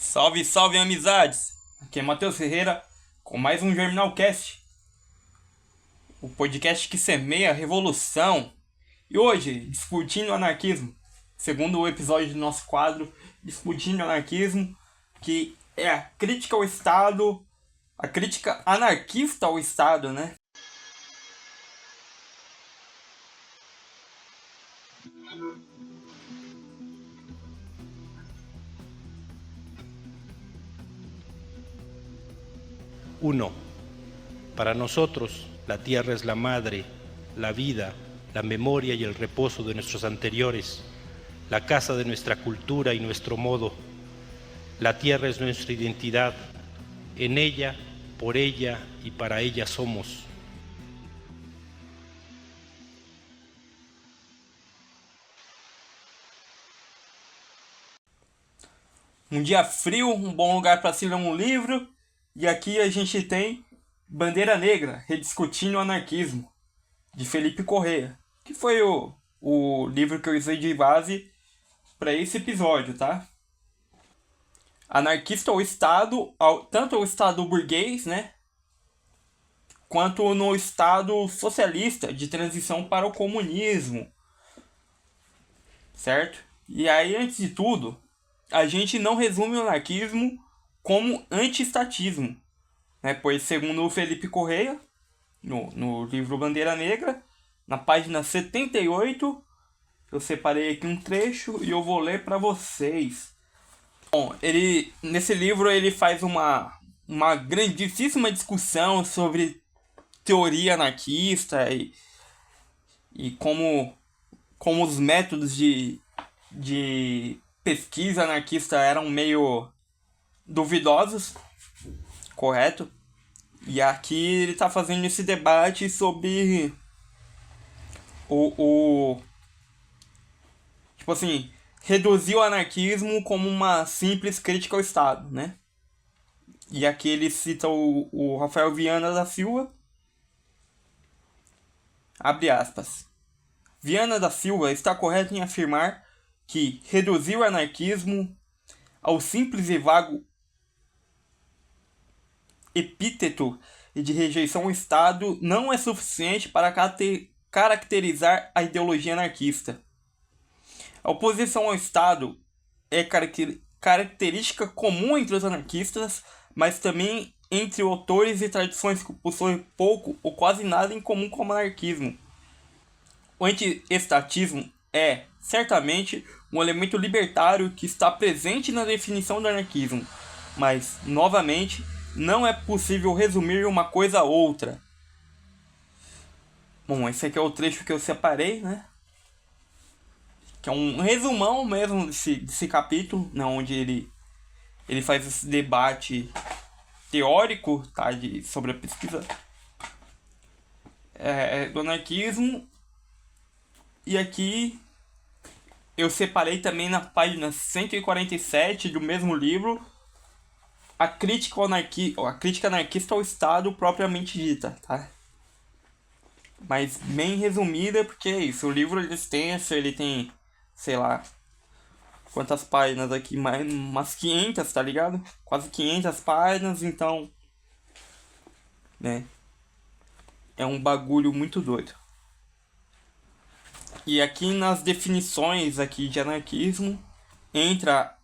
Salve, salve, amizades! Aqui é Matheus Ferreira com mais um Germinalcast, o podcast que semeia a revolução. E hoje, discutindo o anarquismo, segundo o episódio do nosso quadro Discutindo o Anarquismo, que é a crítica ao Estado, a crítica anarquista ao Estado, né? Uno. Para nosotros, la tierra es la madre, la vida, la memoria y el reposo de nuestros anteriores, la casa de nuestra cultura y nuestro modo. La tierra es nuestra identidad. En ella, por ella y para ella somos. Um dia frio, um bom lugar para se ler um livro. E aqui a gente tem Bandeira Negra, Rediscutindo o Anarquismo, de Felipe Corrêa, que foi o livro que eu usei de base para esse episódio, tá? Anarquista ao Estado, tanto ao Estado burguês, né? Quanto no Estado socialista, de transição para o comunismo, certo? E aí, antes de tudo, a gente não resume o anarquismo como anti-estatismo, né? Pois, segundo o Felipe Corrêa, no livro Bandeira Negra, na página 78, eu separei aqui um trecho e eu vou ler para vocês. Bom, nesse livro ele faz uma grandíssima discussão sobre teoria anarquista e como os métodos de pesquisa anarquista eram meio duvidosos, correto? E aqui ele está fazendo esse debate sobre tipo assim, reduzir o anarquismo como uma simples crítica ao Estado, né? E aqui ele cita o Rafael Viana da Silva, abre aspas. Viana da Silva está correto em afirmar que reduzir o anarquismo ao simples e vago epíteto de rejeição ao Estado não é suficiente para caracterizar a ideologia anarquista. A oposição ao Estado é característica comum entre os anarquistas, mas também entre autores e tradições que possuem pouco ou quase nada em comum com o anarquismo. O anti-estatismo é, certamente, um elemento libertário que está presente na definição do anarquismo, mas, novamente, não é possível resumir uma coisa a outra. Bom, esse aqui é o trecho que eu separei, né? Que é um resumão mesmo desse capítulo, né? Onde ele faz esse debate teórico, tá? Sobre a pesquisa do anarquismo. E aqui eu separei também na página 147 do mesmo livro a crítica anarquista ao Estado propriamente dita, tá? Mas bem resumida, porque é isso, o livro ele é extenso, ele tem, sei lá, quantas páginas aqui, mais umas 500, tá ligado? Quase 500 páginas, então, né, é um bagulho muito doido. E aqui nas definições aqui de anarquismo, entra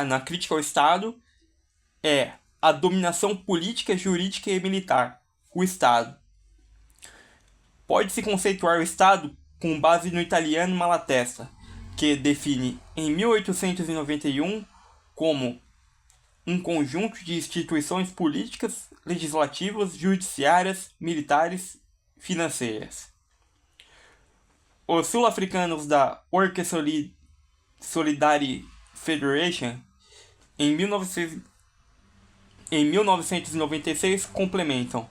na crítica ao Estado, a dominação política, jurídica e militar. O Estado. Pode-se conceituar o Estado com base no italiano Malatesta, que define em 1891 como um conjunto de instituições políticas, legislativas, judiciárias, militares, financeiras. Os sul-africanos da Workers' Solidarity Federation, em 1996, complementam.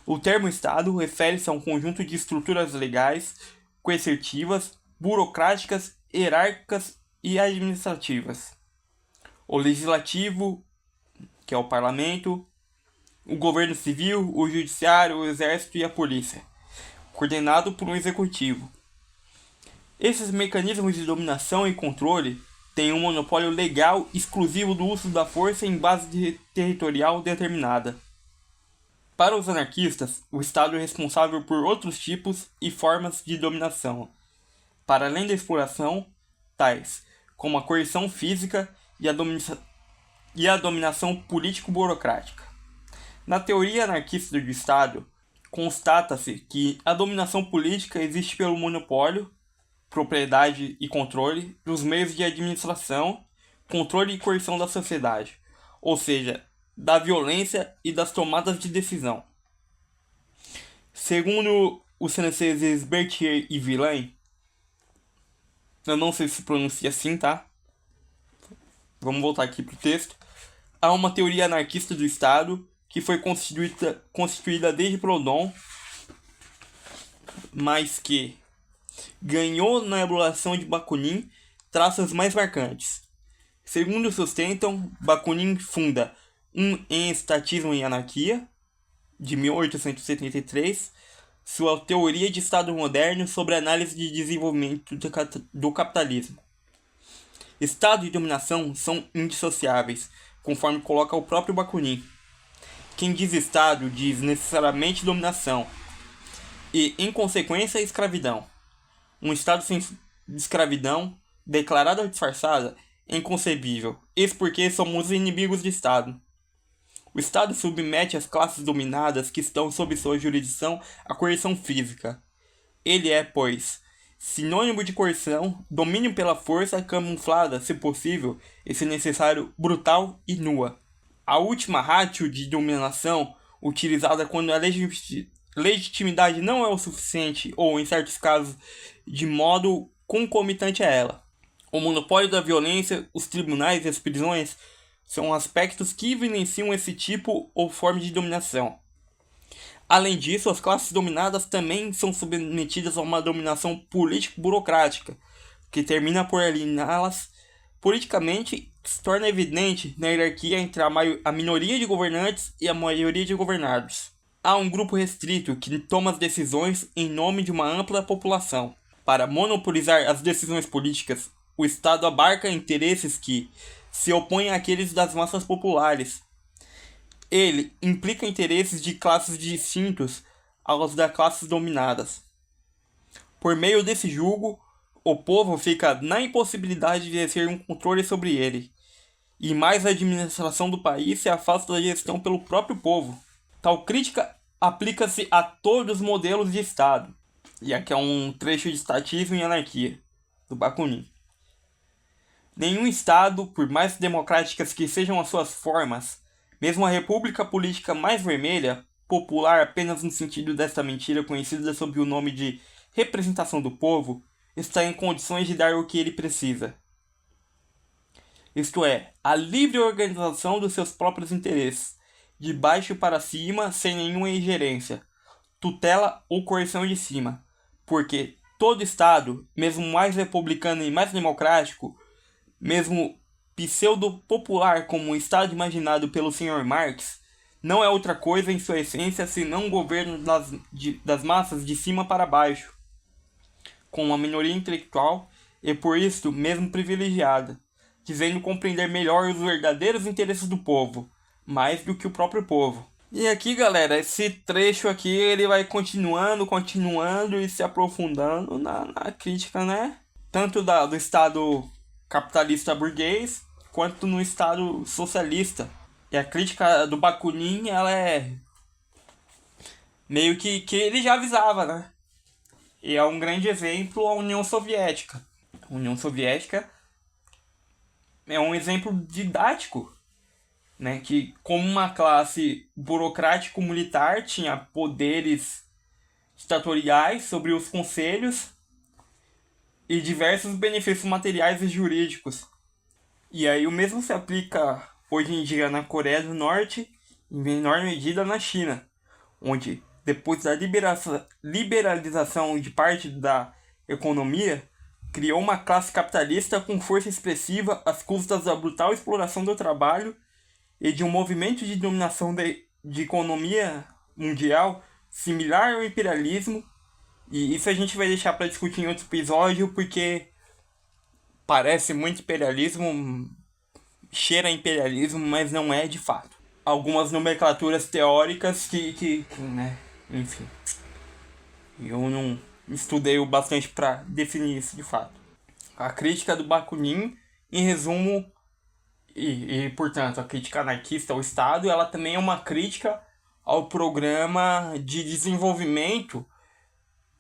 O termo Estado refere-se a um conjunto de estruturas legais, coercitivas, burocráticas, hierárquicas e administrativas. O legislativo, que é o parlamento, o governo civil, o judiciário, o exército e a polícia, coordenado por um executivo. Esses mecanismos de dominação e controle tem um monopólio legal exclusivo do uso da força em base territorial determinada. Para os anarquistas, o Estado é responsável por outros tipos e formas de dominação, para além da exploração, tais como a coerção física e a dominação político-burocrática. Na teoria anarquista do Estado, constata-se que a dominação política existe pelo monopólio, propriedade e controle dos meios de administração, controle e coerção da sociedade, ou seja, da violência e das tomadas de decisão. Segundo os franceses Berthier e Villain, eu não sei se pronuncia assim, tá? Vamos voltar aqui pro texto. Há uma teoria anarquista do Estado que foi constituída desde Proudhon, mas que ganhou na elaboração de Bakunin traços mais marcantes. Segundo sustentam, Bakunin funda Em Estatismo e Anarquia, de 1873, sua teoria de Estado moderno sobre a análise de desenvolvimento do capitalismo. Estado e dominação são indissociáveis, conforme coloca o próprio Bakunin. Quem diz Estado diz necessariamente dominação e, em consequência, escravidão. Um Estado sem escravidão, declarada ou disfarçada, é inconcebível, eis porque somos inimigos do Estado. O Estado submete as classes dominadas que estão sob sua jurisdição à coerção física. Ele é, pois, sinônimo de coerção, domínio pela força camuflada, se possível, e se necessário, brutal e nua. A última ratio de dominação, utilizada quando a legitimidade não é o suficiente ou, em certos casos, de modo concomitante a ela. O monopólio da violência, os tribunais e as prisões são aspectos que evidenciam esse tipo ou forma de dominação. Além disso, as classes dominadas também são submetidas a uma dominação político-burocrática, que termina por aliená-las politicamente, se torna evidente na hierarquia entre a minoria de governantes e a maioria de governados. Há um grupo restrito que toma as decisões em nome de uma ampla população. Para monopolizar as decisões políticas, o Estado abarca interesses que se opõem àqueles das massas populares. Ele implica interesses de classes distintos aos das classes dominadas. Por meio desse julgo, o povo fica na impossibilidade de exercer um controle sobre ele, e mais a administração do país se afasta da gestão pelo próprio povo. Tal crítica aplica-se a todos os modelos de Estado. E aqui é um trecho de Estatismo e Anarquia, do Bakunin. Nenhum Estado, por mais democráticas que sejam as suas formas, mesmo a república política mais vermelha, popular apenas no sentido desta mentira conhecida sob o nome de representação do povo, está em condições de dar o que ele precisa. Isto é, a livre organização dos seus próprios interesses, de baixo para cima, sem nenhuma ingerência, tutela ou coerção de cima, porque todo Estado, mesmo mais republicano e mais democrático, mesmo pseudo-popular como o Estado imaginado pelo Sr. Marx, não é outra coisa em sua essência senão um governo das massas de cima para baixo, com uma minoria intelectual e por isso mesmo privilegiada, dizendo compreender melhor os verdadeiros interesses do povo, mais do que o próprio povo. E aqui, galera, esse trecho aqui ele vai continuando e se aprofundando na crítica, né? Tanto do Estado capitalista burguês, quanto no Estado socialista. E a crítica do Bakunin, ela é meio que ele já avisava, né? E é um grande exemplo a União Soviética. A União Soviética é um exemplo didático, né? Que como uma classe burocrático-militar tinha poderes ditatoriais sobre os conselhos e diversos benefícios materiais e jurídicos. E aí o mesmo se aplica hoje em dia na Coreia do Norte e em menor medida na China, onde depois da liberalização de parte da economia, criou uma classe capitalista com força expressiva às custas da brutal exploração do trabalho e de um movimento de dominação de economia mundial similar ao imperialismo. E isso a gente vai deixar para discutir em outro episódio, porque parece muito imperialismo, cheira a imperialismo, mas não é de fato. Algumas nomenclaturas teóricas né, enfim, eu não estudei o bastante para definir isso de fato. A crítica do Bakunin, em resumo, portanto, a crítica anarquista ao Estado, ela também é uma crítica ao programa de desenvolvimento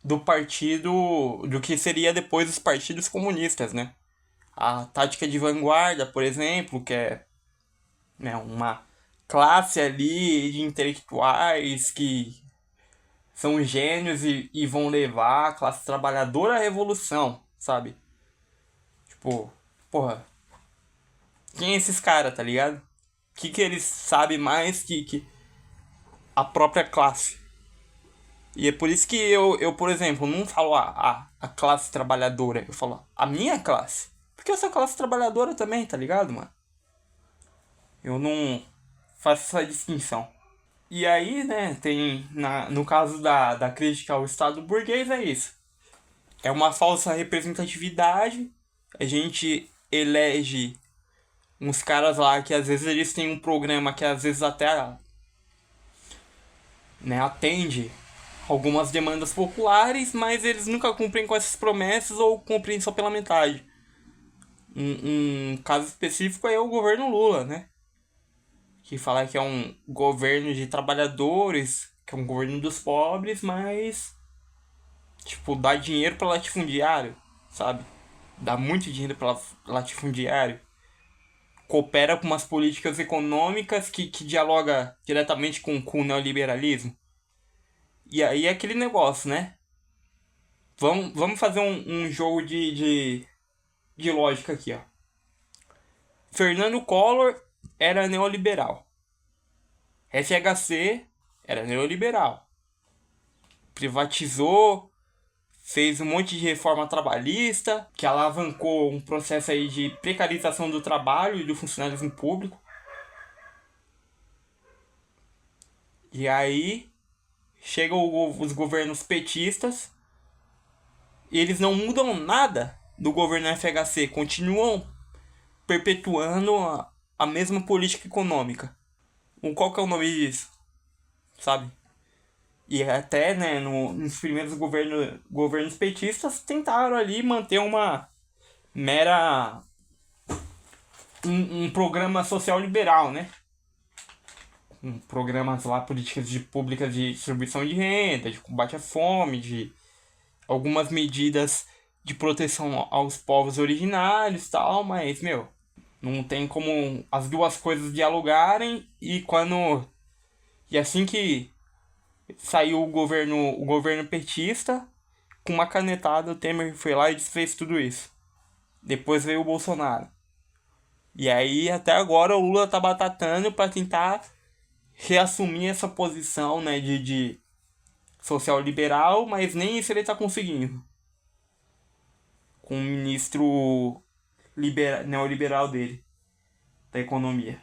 do partido, do que seria depois os partidos comunistas, né? A tática de vanguarda, por exemplo, que é, né, uma classe ali de intelectuais que são gênios e vão levar a classe trabalhadora à revolução, sabe? Tipo, porra, quem é esses caras, tá ligado? O que eles sabem mais que a própria classe? E é por isso que eu por exemplo, não falo a classe trabalhadora, eu falo a minha classe. Porque eu sou classe trabalhadora também, tá ligado, mano? Eu não faço essa distinção. E aí, né, tem, no caso da crítica ao Estado burguês, é isso. É uma falsa representatividade. A gente elege uns caras lá que às vezes eles têm um programa que às vezes até, né, atende algumas demandas populares, mas eles nunca cumprem com essas promessas ou cumprem só pela metade. Um caso específico é o governo Lula, né? Que fala que é um governo de trabalhadores, que é um governo dos pobres, mas tipo, dá dinheiro para latifundiário, sabe? Dá muito dinheiro para latifundiário. Coopera com umas políticas econômicas que dialoga diretamente com o neoliberalismo. E aí é aquele negócio, né? Vamos fazer um jogo de lógica aqui, ó. Fernando Collor era neoliberal. FHC era neoliberal. Privatizou, fez um monte de reforma trabalhista, que alavancou um processo aí de precarização do trabalho e do funcionalismo público. E aí chegam os governos petistas e eles não mudam nada do governo FHC, continuam perpetuando a mesma política econômica. Qual que é o nome disso? Sabe? E até, né, nos primeiros governos petistas tentaram ali manter uma mera um programa social liberal, né? Programas lá, políticas públicas de distribuição de renda, de combate à fome, de algumas medidas de proteção aos povos originários e tal, mas, meu, não tem como as duas coisas dialogarem e assim que saiu o governo petista, com uma canetada o Temer foi lá e desfez tudo isso. Depois veio o Bolsonaro. E aí até agora o Lula tá batatando para tentar reassumir essa posição, né, de social liberal, mas nem isso ele tá conseguindo. Com o ministro neoliberal dele, da economia.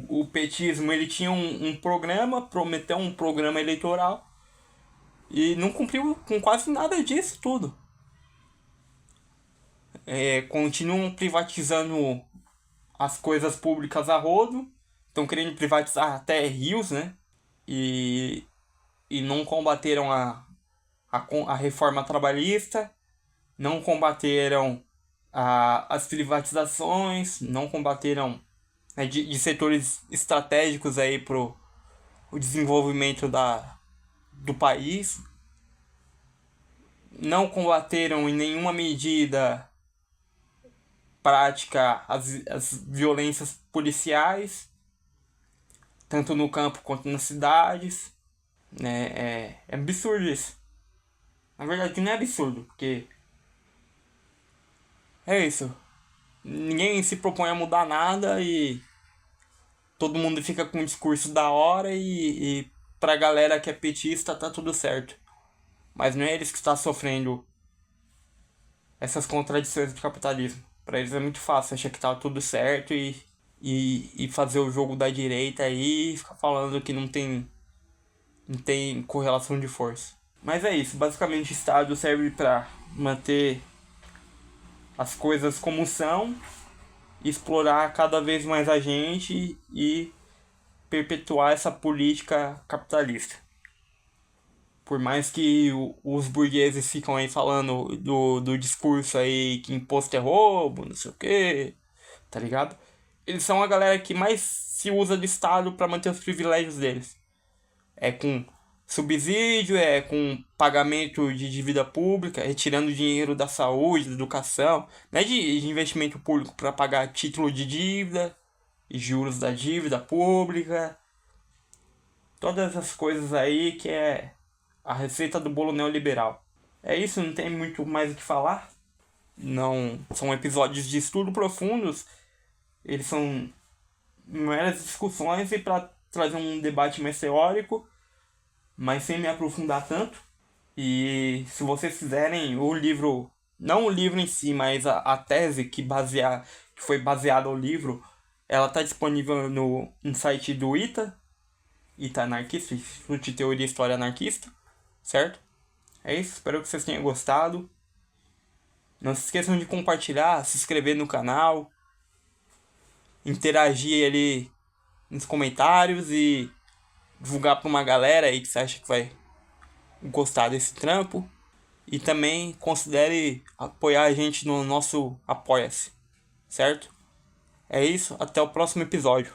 O petismo, ele tinha um programa, prometeu um programa eleitoral e não cumpriu com quase nada disso tudo. Continuam privatizando as coisas públicas a rodo, estão querendo privatizar até rios, né? E não combateram a reforma trabalhista, não combateram as privatizações, não combateram, né, de setores estratégicos aí pro o desenvolvimento do país, não combateram em nenhuma medida prática as violências policiais, tanto no campo quanto nas cidades, né? É absurdo isso. Na verdade não é absurdo, porque é isso. Ninguém se propõe a mudar nada e todo mundo fica com um discurso da hora e pra galera que é petista tá tudo certo. Mas não é eles que estão sofrendo essas contradições do capitalismo. Pra eles é muito fácil achar que tá tudo certo e fazer o jogo da direita aí e ficar falando que não tem correlação de força. Mas é isso, basicamente o Estado serve para manter as coisas como são, explorar cada vez mais a gente e perpetuar essa política capitalista. Por mais que os burgueses ficam aí falando do discurso aí que imposto é roubo, não sei o que, tá ligado? Eles são a galera que mais se usa do Estado para manter os privilégios deles. É com subsídio, é com pagamento de dívida pública, retirando dinheiro da saúde, da educação, né, de investimento público para pagar título de dívida e juros da dívida pública. Todas essas coisas aí que é a receita do bolo neoliberal. É isso, não tem muito mais o que falar. Não são episódios de estudo profundos. Eles são meras discussões e para trazer um debate mais teórico, mas sem me aprofundar tanto. E se vocês quiserem o livro, não o livro em si, mas a tese que foi baseada no livro, ela está disponível no site do ITA Anarquista, Instituto de Teoria e História Anarquista, certo? É isso, espero que vocês tenham gostado. Não se esqueçam de compartilhar, se inscrever no canal, interagir ali nos comentários e divulgar para uma galera aí que você acha que vai gostar desse trampo. E também considere apoiar a gente no nosso Apoia-se, certo? É isso, até o próximo episódio.